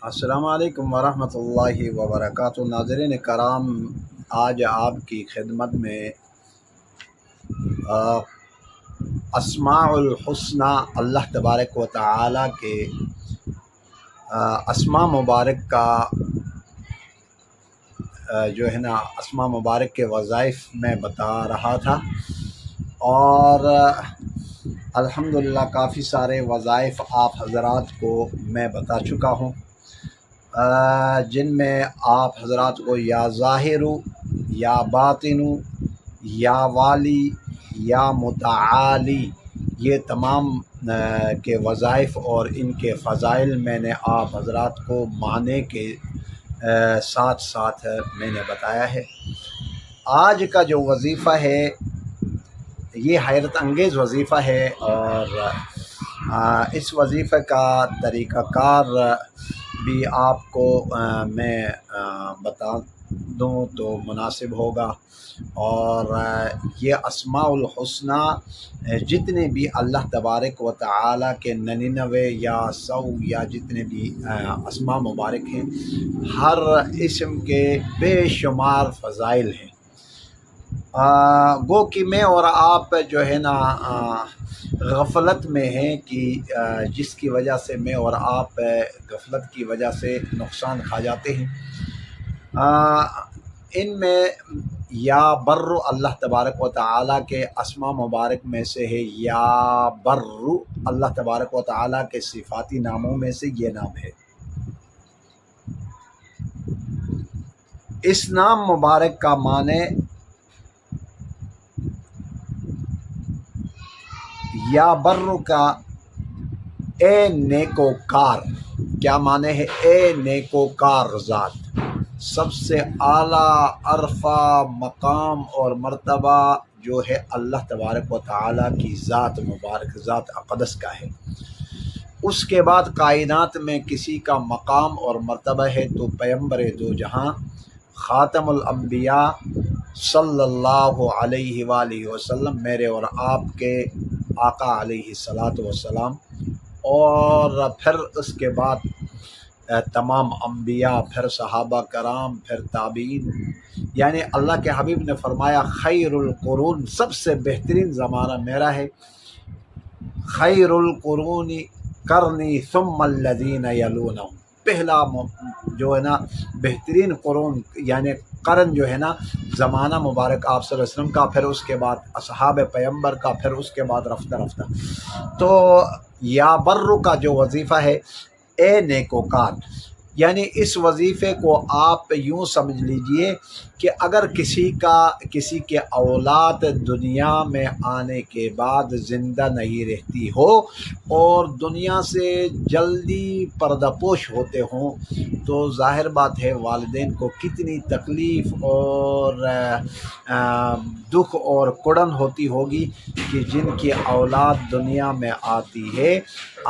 السلام علیکم ورحمۃ اللہ وبرکاتہ۔ ناظرین کرام، آج آپ کی خدمت میں آ، اسماء الحسنی، اللہ تبارک و تعالی کے اسماء مبارک کا جو ہے نا اسماء مبارک کے وظائف میں بتا رہا تھا، اور الحمدللہ کافی سارے وظائف آپ حضرات کو میں بتا چکا ہوں، جن میں آپ حضرات کو یا ظاہر، یا باطن، یا والی، یا متعالی، یہ تمام کے وظائف اور ان کے فضائل میں نے آپ حضرات کو معنی کے ساتھ ساتھ میں نے بتایا ہے۔ آج کا جو وظیفہ ہے یہ حیرت انگیز وظیفہ ہے، اور اس وظیفے کا طریقہ کار بھی آپ کو میں بتا دوں تو مناسب ہوگا۔ اور یہ اسماء الحسنی جتنے بھی اللہ تبارک و تعالی کے 99 یا 100 یا جتنے بھی اسماء مبارک ہیں، ہر اسم کے بے شمار فضائل ہیں۔ گو کہ میں اور آپ جو ہے نا غفلت میں ہیں، کہ جس کی وجہ سے میں اور آپ غفلت کی وجہ سے نقصان کھا جاتے ہیں۔ ان میں یا بر، اللہ تبارک و تعالی کے اسماء مبارک میں سے ہے یا بر، اللہ تبارک و تعالی کے صفاتی ناموں میں سے یہ نام ہے۔ اس نام مبارک کا معنی یا بر کا اے نیکوکار، کیا معنی ہے؟ اے نیکوکار ذات، سب سے اعلیٰ عرفہ مقام اور مرتبہ جو ہے اللہ تبارک و تعالی کی ذات مبارک، ذات اقدس کا ہے۔ اس کے بعد کائنات میں کسی کا مقام اور مرتبہ ہے تو پیغمبر دو جہاں خاتم الانبیاء صلی اللہ علیہ وآلہ وسلم، میرے اور آپ کے آقا علیہ الصلاۃ والسلام، اور پھر اس کے بعد تمام انبیاء، پھر صحابہ کرام، پھر تابعین، یعنی اللہ کے حبیب نے فرمایا خیر القرون، سب سے بہترین زمانہ میرا ہے، خیر القرون کرنی ثم الذین یلونہم، پہلا جو ہے نا بہترین قرون یعنی قرن جو ہے نا زمانہ مبارک آپ صلی اللہ علیہ وسلم کا، پھر اس کے بعد اصحاب پیغمبر کا، پھر اس کے بعد رفتہ رفتہ۔ تو یا بر کا جو وظیفہ ہے اے نیکوکار، یعنی اس وظیفے کو آپ یوں سمجھ لیجئے کہ اگر کسی کے اولاد دنیا میں آنے کے بعد زندہ نہیں رہتی ہو اور دنیا سے جلدی پردہ پوش ہوتے ہوں، تو ظاہر بات ہے والدین کو کتنی تکلیف اور دکھ اور کڑن ہوتی ہوگی کہ جن کی اولاد دنیا میں آتی ہے،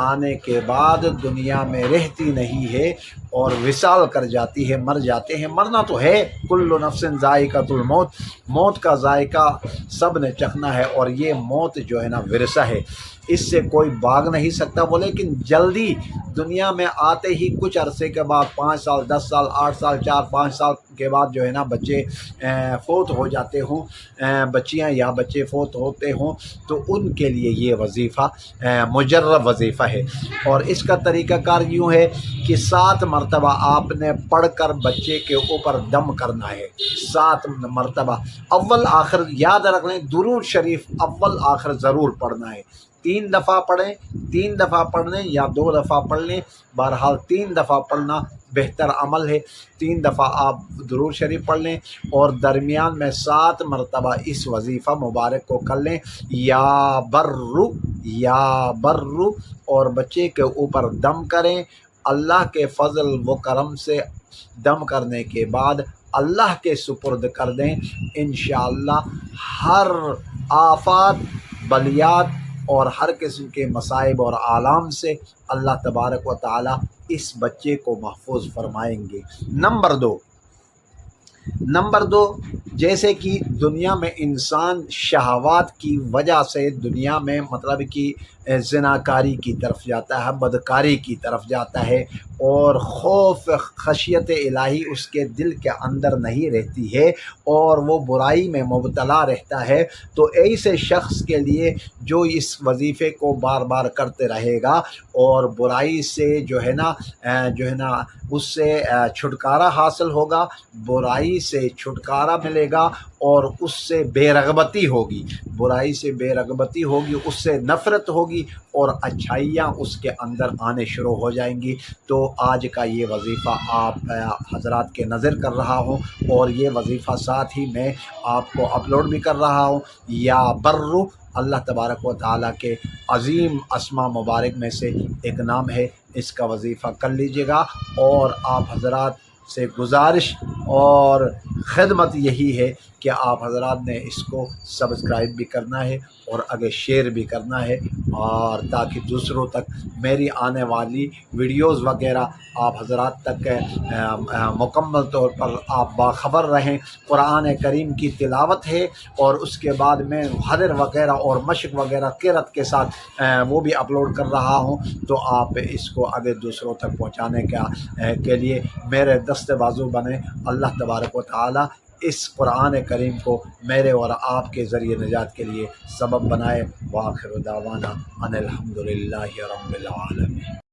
آنے کے بعد دنیا میں رہتی نہیں ہے اور وصال کر جاتی ہے، مر جاتے ہیں۔ مرنا تو ہے، کل نفس ذائقۃ الموت، موت کا ذائقہ سب نے چکھنا ہے، اور یہ موت جو ہے نا ورثہ ہے، اس سے کوئی بھاگ نہیں سکتا۔ وہ لیکن جلدی دنیا میں آتے ہی کچھ عرصے کے بعد 5 سال 10 سال 8 سال 4-5 سال کے بعد جو ہے نا بچے فوت ہو جاتے ہوں، بچیاں یا بچے فوت ہوتے ہوں، تو ان کے لیے یہ وظیفہ مجرب وظیفہ ہے۔ اور اس کا طریقہ کار یوں ہے کہ 7 مرتبہ آپ نے پڑھ کر بچے کے اوپر دم کرنا ہے، 7 مرتبہ، اول آخر یاد رکھ لیں، درود شریف اول آخر ضرور پڑھنا ہے۔ 3 دفعہ پڑھیں، 3 دفعہ پڑھ لیں یا 2 دفعہ پڑھ لیں، بہرحال 3 دفعہ پڑھنا بہتر عمل ہے۔ 3 دفعہ آپ درود شریف پڑھ لیں اور درمیان میں 7 مرتبہ اس وظیفہ مبارک کو کر لیں، یا برو یا برو، اور بچے کے اوپر دم کریں۔ اللہ کے فضل و کرم سے دم کرنے کے بعد اللہ کے سپرد کر دیں، انشاءاللہ ہر آفات، بلیات اور ہر قسم کے مصائب اور آلام سے اللہ تبارک و تعالی اس بچے کو محفوظ فرمائیں گے۔ نمبر 2، نمبر دو، جیسے کہ دنیا میں انسان شہوات کی وجہ سے دنیا میں مطلب کہ زناکاری کی طرف جاتا ہے، بدکاری کی طرف جاتا ہے، اور خوف خشیت الہی اس کے دل کے اندر نہیں رہتی ہے اور وہ برائی میں مبتلا رہتا ہے، تو ایسے شخص کے لیے جو اس وظیفے کو بار بار کرتے رہے گا اور برائی سے جو ہے نا اس سے چھٹکارا حاصل ہوگا، برائی سے چھٹکارا ملے گا، اور اس سے بے رغبتی ہوگی، برائی سے بے رغبتی ہوگی، اس سے نفرت ہوگی، اور اچھائیاں اس کے اندر آنے شروع ہو جائیں گی۔ تو آج کا یہ وظیفہ آپ حضرات کے نظر کر رہا ہوں، اور یہ وظیفہ ساتھ ہی میں آپ کو اپلوڈ بھی کر رہا ہوں۔ یا برو، اللہ تبارک و تعالیٰ کے عظیم اسماء مبارک میں سے ایک نام ہے، اس کا وظیفہ کر لیجیے گا۔ اور آپ حضرات سے گزارش اور خدمت یہی ہے کہ آپ حضرات نے اس کو سبسکرائب بھی کرنا ہے اور آگے شیئر بھی کرنا ہے، اور تاکہ دوسروں تک میری آنے والی ویڈیوز وغیرہ آپ حضرات تک مکمل طور پر آپ باخبر رہیں۔ قرآن کریم کی تلاوت ہے، اور اس کے بعد میں حدر وغیرہ اور مشق وغیرہ قرأت کے ساتھ وہ بھی اپلوڈ کر رہا ہوں، تو آپ اس کو آگے دوسروں تک پہنچانے کے لیے میرے دست بازو بنے۔ اللہ تبارک و تعالی اس قرآن کریم کو میرے اور آپ کے ذریعے نجات کے لیے سبب بنائے۔ وآخر دعوانا ان الحمد للہ رب العالمین۔